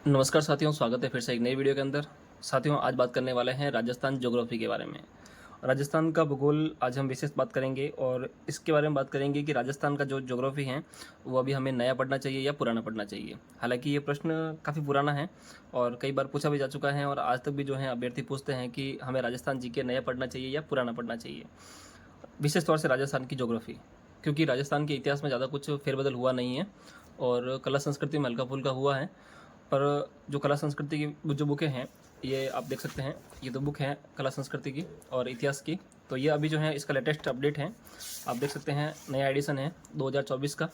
नमस्कार साथियों, स्वागत है फिर से एक नई वीडियो के अंदर। साथियों, आज बात करने वाले हैं राजस्थान ज्योग्राफी के बारे में। राजस्थान का भूगोल आज हम विशेष बात करेंगे और इसके बारे में बात करेंगे कि राजस्थान का जो ज्योग्राफी है वो अभी हमें नया पढ़ना चाहिए या पुराना पढ़ना चाहिए। हालांकि ये प्रश्न काफ़ी पुराना है और कई बार पूछा भी जा चुका है और आज तक भी जो है अभ्यर्थी पूछते हैं कि हमें राजस्थान जीके नया पढ़ना चाहिए या पुराना पढ़ना चाहिए। विशेष तौर से राजस्थान की ज्योग्राफी, क्योंकि राजस्थान के इतिहास में ज़्यादा कुछ फेरबदल हुआ नहीं है और कला संस्कृति में हल्का फुल्का हुआ है। पर जो कला संस्कृति की जो बुकें हैं, ये आप देख सकते हैं, ये दो बुक हैं कला संस्कृति की और इतिहास की। तो ये अभी जो है इसका लेटेस्ट अपडेट है, आप देख सकते हैं, नया एडिशन है 2024 का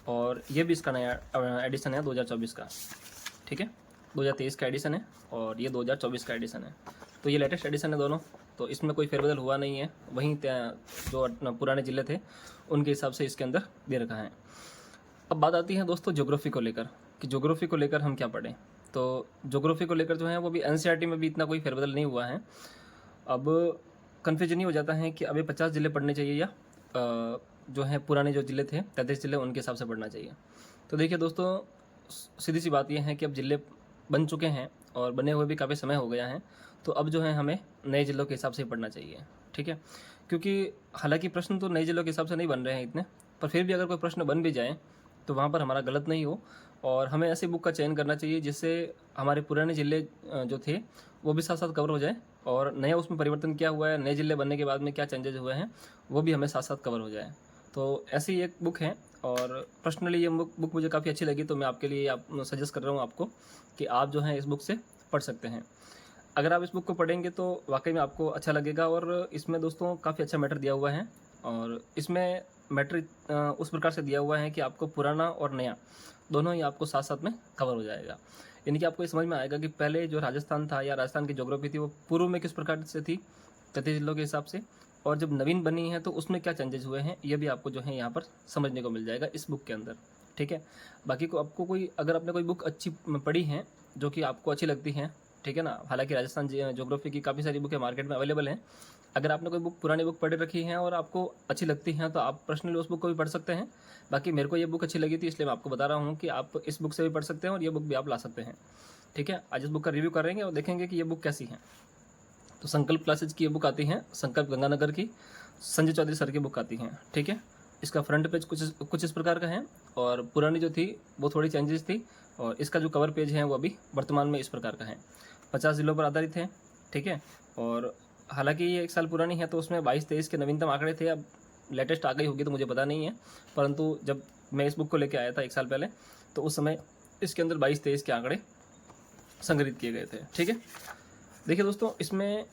और ये भी इसका नया एडिशन है 2024 का। ठीक है, 2023 का एडिशन है और ये 2024 का एडिशन है। तो ये लेटेस्ट एडिशन है दोनों, तो इसमें कोई फेरबदल हुआ नहीं है। वहीं जो पुराने ज़िले थे उनके हिसाब से इसके अंदर दे रखा है। अब बात आती है दोस्तों ज्योग्राफी को लेकर कि ज्योग्राफी को लेकर हम क्या पढ़ें। तो ज्योग्राफी को लेकर जो है वो भी एनसीईआरटी में भी इतना कोई फेरबदल नहीं हुआ है। अब कन्फ्यूजन ही हो जाता है कि अभी 50 ज़िले पढ़ने चाहिए या जो है पुराने जो ज़िले थे 33 ज़िले उनके हिसाब से पढ़ना चाहिए। तो देखिए दोस्तों, सीधी सी बात यह है कि अब ज़िले बन चुके हैं और बने हुए भी काफ़ी समय हो गया है, तो अब जो है हमें नए ज़िलों के हिसाब से ही पढ़ना चाहिए। ठीक है, क्योंकि हालांकि प्रश्न तो नए ज़िलों के हिसाब से नहीं बन रहे हैं इतने, पर फिर भी अगर कोई प्रश्न बन भी जाए तो वहाँ पर हमारा गलत नहीं हो और हमें ऐसी बुक का चयन करना चाहिए जिससे हमारे पुराने ज़िले जो थे वो भी साथ साथ कवर हो जाए और नया उसमें परिवर्तन क्या हुआ है, नए ज़िले बनने के बाद में क्या चेंजेस हुए हैं वो भी हमें साथ साथ कवर हो जाए। तो ऐसी एक बुक है और पर्सनली ये बुक मुझे काफ़ी अच्छी लगी, तो मैं आपके लिए सजेस्ट कर रहा हूँ आपको कि आप जो है इस बुक से पढ़ सकते हैं। अगर आप इस बुक को पढ़ेंगे तो वाकई में आपको अच्छा लगेगा और इसमें दोस्तों काफ़ी अच्छा मैटर दिया हुआ है और इसमें मैटर उस प्रकार से दिया हुआ है कि आपको पुराना और नया दोनों ही आपको साथ साथ में कवर हो जाएगा। यानी कि आपको ये समझ में आएगा कि पहले जो राजस्थान था या राजस्थान की ज्योग्राफी थी वो पूर्व में किस प्रकार से थी 33 जिलों के हिसाब से, और जब नवीन बनी है तो उसमें क्या चेंजेस हुए हैं ये भी आपको जो है यहाँ पर समझने को मिल जाएगा इस बुक के अंदर। ठीक है, बाकी को आपको कोई अगर आपने कोई बुक अच्छी पढ़ी है जो कि आपको अच्छी लगती है, ठीक है ना, हालांकि राजस्थान ज्योग्राफी की काफ़ी सारी बुकें मार्केट में अवेलेबल हैं। अगर आपने कोई बुक पुरानी बुक पढ़ रखी है और आपको अच्छी लगती हैं तो आप पर्सनली उस बुक को भी पढ़ सकते हैं। बाकी मेरे को ये बुक अच्छी लगी थी इसलिए मैं आपको बता रहा हूँ कि आप इस बुक से भी पढ़ सकते हैं और ये बुक भी आप ला सकते हैं। ठीक है, आज इस बुक का रिव्यू करेंगे और देखेंगे कि ये बुक कैसी है। तो संकल्प क्लासेज की ये बुक आती है, संकल्प गंगानगर की, संजय चौधरी सर की बुक आती है। ठीक है, इसका फ्रंट पेज कुछ इस प्रकार का है और पुरानी जो थी वो थोड़ी चेंजेस थी और इसका जो कवर पेज है वो अभी वर्तमान में इस प्रकार का है। 50 जिलों पर आधारित है। ठीक है, और हालांकि ये 1 साल पुरानी है तो उसमें 22-23 के नवीनतम आंकड़े थे, अब लेटेस्ट आ गई होगी तो मुझे पता नहीं है, परंतु जब मैं इस बुक को लेकर आया था 1 साल पहले तो उस समय इसके अंदर 22-23 के आंकड़े संग्रहित किए गए थे। ठीक है, देखिए दोस्तों, इसमें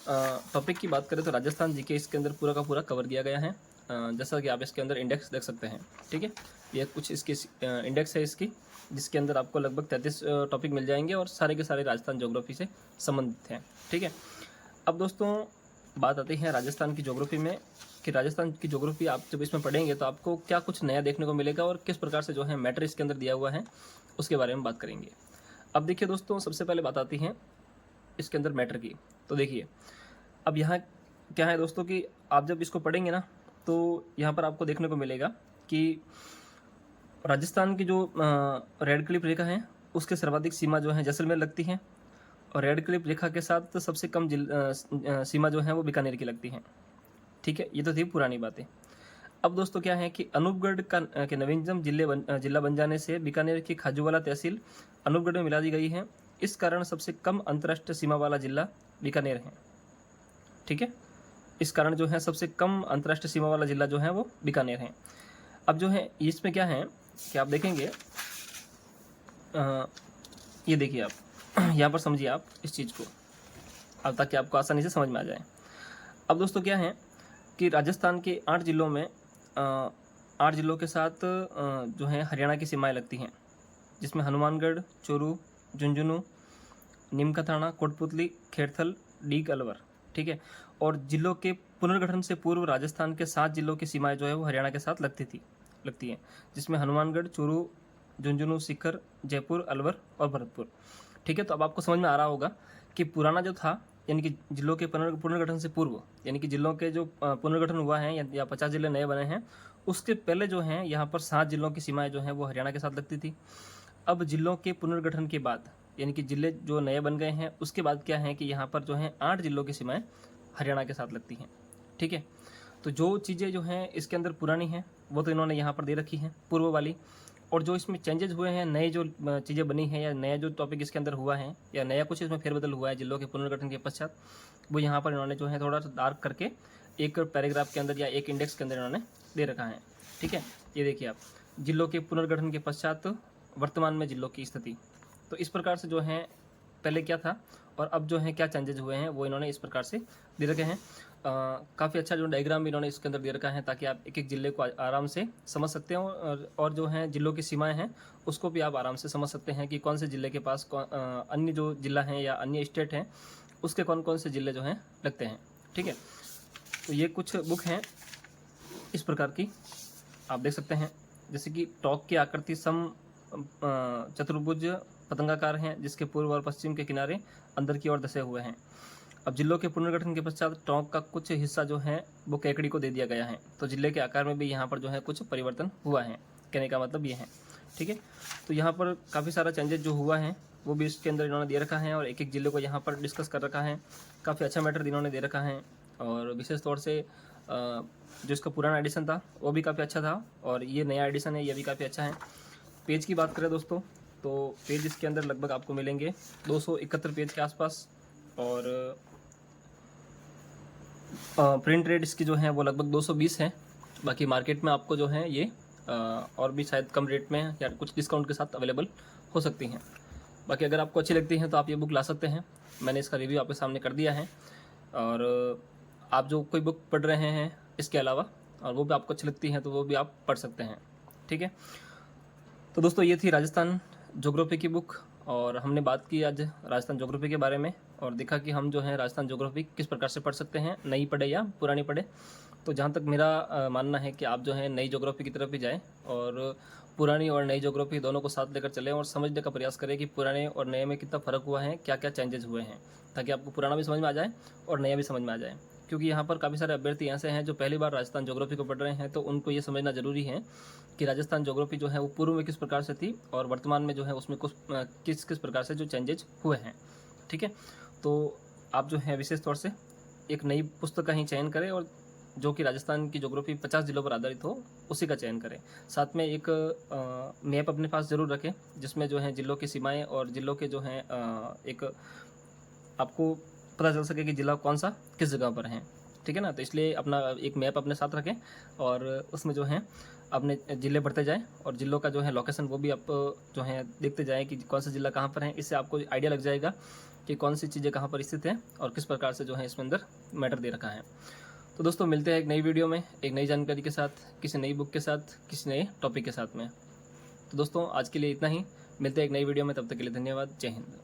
टॉपिक की बात करें तो राजस्थान जीके इसके अंदर पूरा का पूरा कवर किया गया है। जैसा कि आप इसके अंदर इंडेक्स देख सकते हैं। ठीक है, ये कुछ इसकी इंडेक्स है इसकी, जिसके अंदर आपको लगभग 33 टॉपिक मिल जाएंगे और सारे के सारे राजस्थान ज्योग्राफी से संबंधित हैं। ठीक है, अब दोस्तों बात आती है राजस्थान की ज्योग्राफी में कि राजस्थान की ज्योग्राफी आप जब इसमें पढ़ेंगे तो आपको क्या कुछ नया देखने को मिलेगा और किस प्रकार से जो है मैटर इसके अंदर दिया हुआ है उसके बारे में बात करेंगे। अब देखिए दोस्तों, सबसे पहले बात आती है इसके अंदर मैटर की। तो देखिए, अब यहाँ क्या है दोस्तों कि आप जब इसको पढ़ेंगे ना तो यहाँ पर आपको देखने को मिलेगा कि राजस्थान की जो रेड क्लिप रेखा है उसके सर्वाधिक सीमा जो है जैसलमेर लगती है और रेड क्लिप रेखा के साथ सबसे कम सीमा जो है वो बीकानेर की लगती है। ठीक है, ये तो थी पुरानी बातें। अब दोस्तों क्या है कि अनूपगढ़ के नवीनतम जिला बन जाने से बीकानेर की खाजूवाला तहसील अनूपगढ़ में मिला दी गई है। इस कारण सबसे कम अंतर्राष्ट्रीय सीमा वाला जिला बीकानेर है। ठीक है, इस कारण जो है सबसे कम अंतर्राष्ट्रीय सीमा वाला जिला जो है वो बीकानेर है। अब जो है इसमें क्या है कि आप देखेंगे, ये देखिए आप यहाँ पर समझिए आप इस चीज़ को, अब ताकि आपको आसानी से समझ में आ जाए। अब दोस्तों क्या है कि राजस्थान के 8 जिलों में 8 जिलों के साथ जो है हरियाणा की सीमाएं लगती हैं, जिसमें हनुमानगढ़, चूरू, झुंझुनू, नीमका थाना, कोटपुतली, खेड़थल, डीग, अलवर। ठीक है, और जिलों के पुनर्गठन से पूर्व राजस्थान के 7 जिलों की सीमाएं जो है वो हरियाणा के साथ लगती हैं, जिसमें हनुमानगढ़, चूरू, झुंझुनू, सीकर, जयपुर, अलवर और भरतपुर। ठीक है, तो अब आपको समझ में आ रहा होगा कि पुराना जो था यानी कि जिलों के पुनर्गठन से पूर्व, यानी कि जिलों के जो पुनर्गठन हुआ है या 50 जिले नए बने हैं, उसके पहले जो हैं यहाँ पर 7 जिलों की सीमाएं जो हैं वो हरियाणा के साथ लगती थी। अब जिलों के पुनर्गठन के बाद, यानी कि जिले जो नए बन गए हैं, उसके बाद क्या है कि यहाँ पर जो है 8 जिलों की सीमाएं हरियाणा के साथ लगती हैं। ठीक है, तो जो चीज़ें जो हैं इसके अंदर पुरानी हैं वो तो इन्होंने यहाँ पर दे रखी हैं पूर्व वाली, और जो इसमें चेंजेस हुए हैं, नए जो चीज़ें बनी हैं या नया जो टॉपिक इसके अंदर हुआ है या नया कुछ इसमें फेरबदल हुआ है जिलों के पुनर्गठन के पश्चात, वो यहाँ पर इन्होंने जो है थोड़ा सा डार्क करके एक पैराग्राफ के अंदर या एक इंडेक्स के अंदर इन्होंने दे रखा है। ठीक है, ये देखिए आप, जिलों के पुनर्गठन के पश्चात वर्तमान में जिलों की स्थिति। तो इस प्रकार से जो है पहले क्या था और अब जो है क्या चेंजेस हुए हैं वो इन्होंने इस प्रकार से दे रखे हैं। काफ़ी अच्छा जो डायग्राम भी इन्होंने इसके अंदर दे रखा है ताकि आप एक एक जिले को आराम से समझ सकते हो, और जो है जिलों की सीमाएं हैं उसको भी आप आराम से समझ सकते हैं कि कौन से ज़िले के पास अन्य जो जिला हैं या अन्य स्टेट हैं उसके कौन कौन से ज़िले जो हैं लगते हैं। ठीक है, तो ये कुछ बुक हैं इस प्रकार की, आप देख सकते हैं, जैसे कि टॉक की आकृति चतुर्भुज पतंगाकार हैं जिसके पूर्व और पश्चिम के किनारे अंदर की ओर धसे हुए हैं। अब जिलों के पुनर्गठन के पश्चात टोंक का कुछ हिस्सा जो है वो केकड़ी को दे दिया गया है, तो जिले के आकार में भी यहाँ पर जो है कुछ परिवर्तन हुआ है, कहने का मतलब ये है। ठीक है, तो यहाँ पर काफ़ी सारा चेंजेस जो हुआ है वो भी इसके अंदर इन्होंने दे रखा है और एक एक जिले को यहाँ पर डिस्कस कर रखा है। काफ़ी अच्छा मैटर इन्होंने दे रखा है, और विशेष तौर से जो इसका पुराना एडिशन था वो भी काफ़ी अच्छा था और ये नया एडिशन है ये भी काफ़ी अच्छा है। पेज की बात करें दोस्तों तो पेज इसके अंदर लगभग आपको मिलेंगे 271 पेज के आसपास, और प्रिंट रेट इसकी जो है वो लगभग 220 है। बाकी मार्केट में आपको जो है ये और भी शायद कम रेट में या कुछ डिस्काउंट के साथ अवेलेबल हो सकती हैं। बाकी अगर आपको अच्छी लगती हैं तो आप ये बुक ला सकते हैं, मैंने इसका रिव्यू आपके सामने कर दिया है। और आप जो कोई बुक पढ़ रहे हैं इसके अलावा और वो भी आपको अच्छी लगती हैं तो वो भी आप पढ़ सकते हैं। ठीक है, तो दोस्तों ये थी राजस्थान ज्योग्राफी की बुक, और हमने बात की आज राजस्थान ज्योग्राफी के बारे में और देखा कि हम जो है राजस्थान ज्योग्राफी किस प्रकार से पढ़ सकते हैं, नई पढ़े या पुरानी पढ़े। तो जहाँ तक मेरा मानना है कि आप जो है नई ज्योग्राफी की तरफ भी जाएँ और पुरानी और नई ज्योग्राफी दोनों को साथ लेकर चलें और समझने का प्रयास करें कि पुराने और नए में कितना फ़र्क हुआ है, क्या क्या चेंजेस हुए हैं, ताकि आपको पुराना भी समझ में आ जाए और नया भी समझ में आ जाए। क्योंकि यहाँ पर काफ़ी सारे अभ्यर्थी ऐसे हैं जो पहली बार राजस्थान ज्योग्राफी को पढ़ रहे हैं, तो उनको ये समझना ज़रूरी है कि राजस्थान ज्योग्राफी जो है वो पूर्व में किस प्रकार से थी और वर्तमान में जो है उसमें कुछ किस किस प्रकार से जो चेंजेज हुए हैं। ठीक है, तो आप जो है विशेष तौर से एक नई पुस्तक का ही चयन करें और जो कि राजस्थान की ज्योग्राफी 50 जिलों पर आधारित हो उसी का चयन करें। साथ में एक मैप अपने पास ज़रूर रखें जिसमें जो है जिलों की सीमाएँ और जिलों के जो हैं एक आपको पता चल सके कि ज़िला कौन सा किस जगह पर है। ठीक है ना, तो इसलिए अपना एक मैप अपने साथ रखें और उसमें जो है अपने ज़िले बढ़ते जाएं और ज़िलों का जो है लोकेशन वो भी आप जो है देखते जाएं कि कौन सा ज़िला कहाँ पर है। इससे आपको आइडिया लग जाएगा कि कौन सी चीज़ें कहाँ पर स्थित हैं और किस प्रकार से जो है इसमें अंदर मैटर दे रखा है। तो दोस्तों मिलते हैं एक नई वीडियो में एक नई जानकारी के साथ, किसी नई बुक के साथ, किसी नए टॉपिक के साथ में। तो दोस्तों आज के लिए इतना ही, मिलते हैं एक नई वीडियो में, तब तक के लिए धन्यवाद, जय हिंद।